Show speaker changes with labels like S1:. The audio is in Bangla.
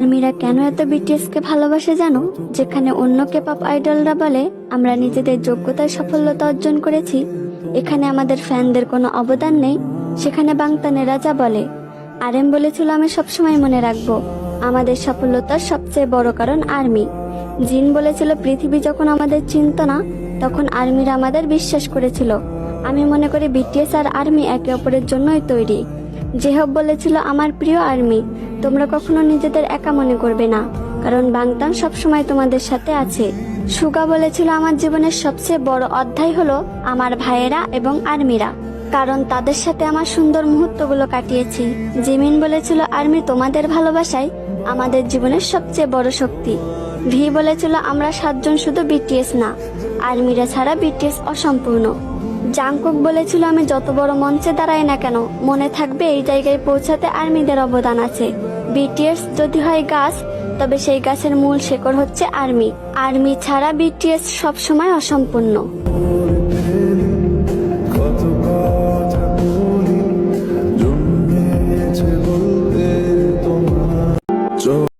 S1: আর্মিরা কেন এত বিটিএস কে ভালোবাসে জানো? যেখানে অন্য কেপপ আইডলরা বলে আমরা নিজেদের যোগ্যতায় সফলতা অর্জন করেছি, এখানে আমাদের ফ্যানদের কোনো অবদান নেই, সেখানে বাংতানেরা যা বলে। আরএম বলেছিল আমি সবসময় মনে রাখবো আমাদের সফলতার সবচেয়ে বড় কারণ আর্মি। জিন বলেছিল পৃথিবী যখন আমাদের চিনত না তখন আর্মিরা আমাদের বিশ্বাস করেছিল। আমি মনে করি বিটিএস আর আর্মি একে অপরের জন্যই তৈরি। জেহব বলেছিল আমার প্রিয় আর্মি, তোমরা কখনো নিজেদের একা মনে করবে না, কারণ বাংতান সবসময় তোমাদের সাথে আছে। সুগা বলেছিল আমার জীবনের সবচেয়ে বড় অধ্যায় হলো আমার ভাইয়েরা এবং আর্মিরা, কারণ তাদের সাথে আমার সুন্দর মুহূর্তগুলো কাটিয়েছি। জিমিন বলেছিল আর্মি তোমাদের ভালোবাসাই আমাদের জীবনের সবচেয়ে বড় শক্তি। ভি বলেছিল আমরা 7 জন শুধু বিটিএস না, আর্মিরা ছাড়া বিটিএস অসম্পূর্ণ। জাংকুক বলেছিল আমি যত বড় মঞ্চে দাঁড়াই না কেন মনে থাকবে এই জায়গায় পৌঁছাতে আর্মিদের অবদান আছে। বিটিএস যদি হয় গাছ, তবে সেই গাছের মূল শেকড় হচ্ছে আর্মি। আর্মি ছাড়া বিটিএস সবসময় অসম্পূর্ণ।